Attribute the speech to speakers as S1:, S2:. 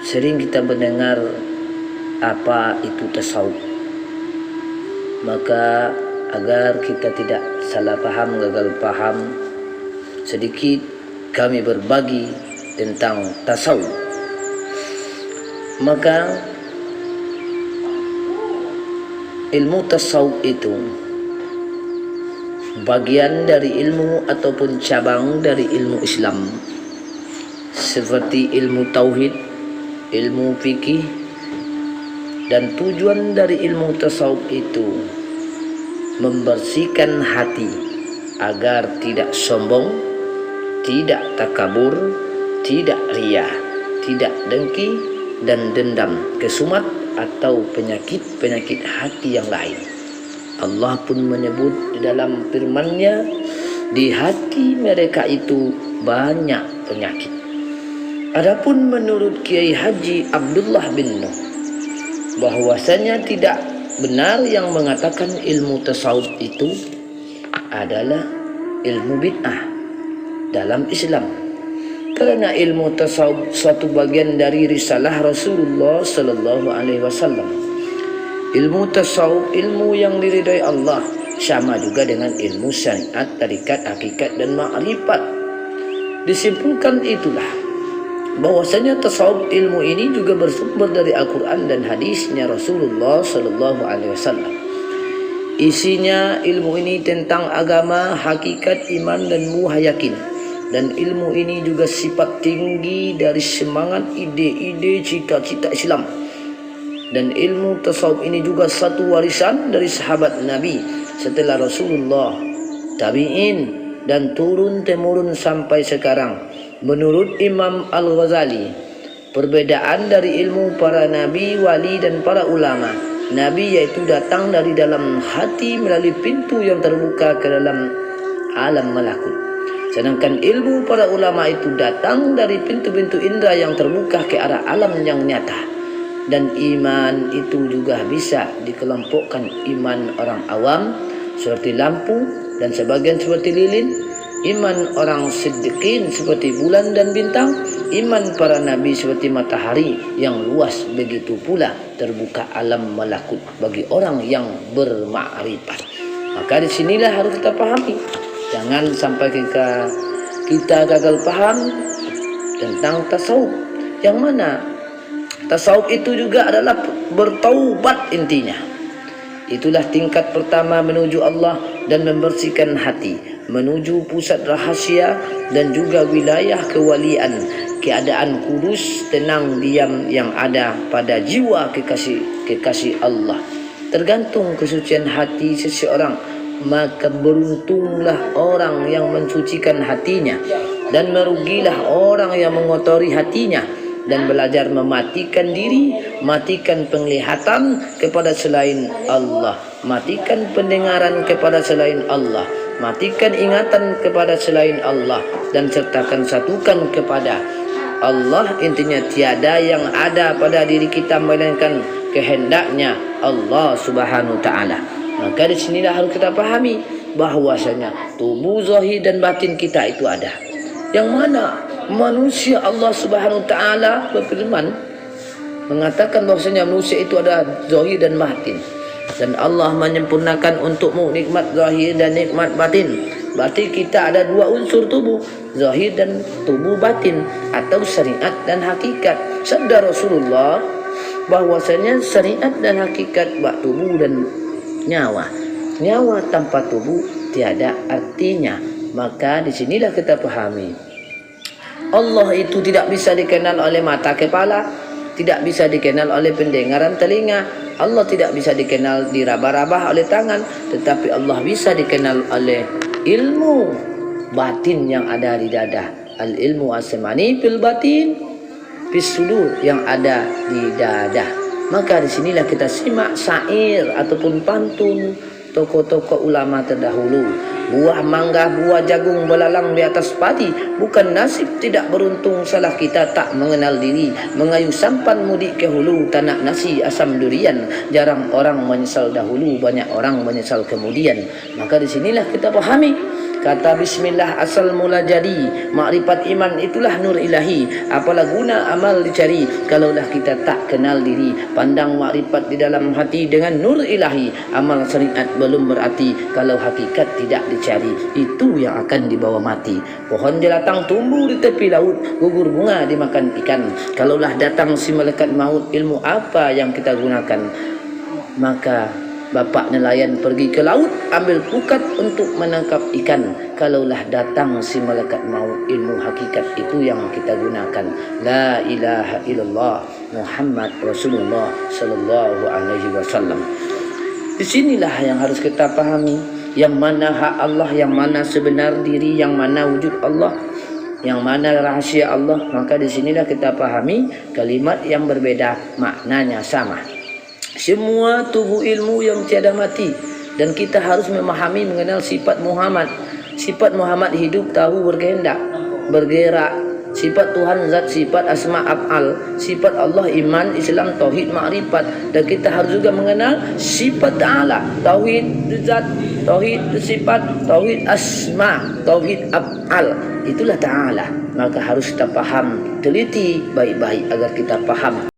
S1: Sering kita mendengar apa itu tasawuf. Maka agar kita tidak salah paham, gagal paham, sedikit kami berbagi tentang tasawuf. Maka ilmu tasawuf itu bagian dari ilmu ataupun cabang dari ilmu Islam, seperti ilmu tauhid, ilmu fikih, dan tujuan dari ilmu tasawuf itu membersihkan hati agar tidak sombong, tidak takabur, tidak riya, tidak dengki dan dendam, kesumat atau penyakit-penyakit hati yang lain. Allah pun menyebut di dalam firman-Nya, di hati mereka itu banyak penyakit. Adapun menurut Kiai Haji Abdullah bin Nuh, bahwasanya tidak benar yang mengatakan ilmu tasawuf itu adalah ilmu bid'ah dalam Islam. Karena ilmu tasawuf suatu bagian dari risalah Rasulullah sallallahu alaihi wasallam. Ilmu tasawuf ilmu yang diridai Allah, sama juga dengan ilmu syariat, tarikat, hakikat dan ma'rifat. Disimpulkan itulah bahwasanya tasawuf ilmu ini juga bersumber dari Al-Quran dan hadisnya Rasulullah sallallahu alaihi wasallam. Isinya ilmu ini tentang agama, hakikat, iman dan muhayakin. Dan ilmu ini juga sifat tinggi dari semangat, ide-ide, cita-cita Islam. Dan ilmu tasawuf ini juga satu warisan dari sahabat Nabi setelah Rasulullah, tabi'in, dan turun-temurun sampai sekarang. Menurut Imam Al-Ghazali, perbedaan dari ilmu para nabi, wali dan para ulama. Nabi yaitu datang dari dalam hati melalui pintu yang terbuka ke dalam alam malakut. Sedangkan ilmu para ulama itu datang dari pintu-pintu indera yang terbuka ke arah alam yang nyata. Dan iman itu juga bisa dikelompokkan iman orang awam seperti lampu dan sebagian seperti lilin. Iman orang siddiqin seperti bulan dan bintang. Iman para nabi seperti matahari yang luas. Begitu pula terbuka alam malakut bagi orang yang bermakrifat. Maka disinilah harus kita pahami. Jangan sampai kita gagal paham tentang tasawuf. Yang mana tasawuf itu juga adalah bertaubat intinya. Itulah tingkat pertama menuju Allah dan membersihkan hati, menuju pusat rahasia dan juga wilayah kewalian, keadaan kudus, tenang, diam yang ada pada jiwa kekasih Allah. Tergantung kesucian hati seseorang, maka beruntunglah orang yang mensucikan hatinya, dan merugilah orang yang mengotori hatinya dan belajar mematikan diri, matikan penglihatan kepada selain Allah, matikan pendengaran kepada selain Allah, matikan ingatan kepada selain Allah, dan sertakan satukan kepada Allah. Intinya tiada yang ada pada diri kita melainkan kehendaknya Allah Subhanahu wa taala. Maka di sinilah harus kita pahami bahwasanya tubuh zahir dan batin kita itu ada. Yang mana manusia Allah Subhanahu wa taala berfirman mengatakan bahwasanya manusia itu ada zahir dan batin. Dan Allah menyempurnakan untukmu nikmat zahir dan nikmat batin. Berarti kita ada dua unsur tubuh, zahir dan tubuh batin, atau syariat dan hakikat. Sabda Rasulullah bahwasanya syariat dan hakikat bak tubuh dan nyawa. Nyawa tanpa tubuh tiada artinya. Maka disinilah kita pahami Allah itu tidak bisa dikenal oleh mata kepala, tidak bisa dikenal oleh pendengaran telinga. Allah tidak bisa dikenal diraba-raba oleh tangan, tetapi Allah bisa dikenal oleh ilmu batin yang ada di dada. Al-ilmu as-samani fil batin fis sudur, yang ada di dada. Maka disinilah kita simak syair ataupun pantun tokoh-tokoh ulama terdahulu buah mangga, buah jagung belalang di atas padi. Bukan nasib tidak beruntung, salah kita tak mengenal diri. Mengayu sampan mudik ke hulu, tanah nasi asam durian. Jarang orang menyesal dahulu, banyak orang menyesal kemudian. Maka disinilah kita pahami kata bismillah asal mula jadi. Makrifat iman itulah nur ilahi. Apalah guna amal dicari kalaulah kita tak kenal diri. Pandang makrifat di dalam hati dengan nur ilahi. Amal syariat belum berarti kalau hakikat tidak dicari. Itu yang akan dibawa mati. Pohon jelatang tumbuh di tepi laut, gugur bunga dimakan ikan. Kalaulah datang si malaikat maut, ilmu apa yang kita gunakan? Maka bapak nelayan pergi ke laut, ambil pukat untuk menangkap ikan. Kalaulah datang si malaikat maut, ilmu hakikat itu yang kita gunakan. La ilaha illallah Muhammad Rasulullah sallallahu alaihi wasallam. Di sinilah yang harus kita pahami, yang mana hak Allah, yang mana sebenar diri, yang mana wujud Allah, yang mana rahasia Allah. Maka di sinilah kita pahami kalimat yang berbeda maknanya sama. Semua tubuh ilmu yang tiada mati, dan kita harus memahami mengenal sifat Muhammad. Sifat Muhammad hidup, tahu, berkehendak, bergerak. Sifat Tuhan zat, sifat asma af'al. Sifat Allah iman, Islam, tauhid, makrifat. Dan kita harus juga mengenal sifat Ta'ala, tauhid zat, tauhid sifat, tauhid asma, tauhid af'al. Itulah Ta'ala. Maka harus kita paham, teliti baik-baik agar kita paham.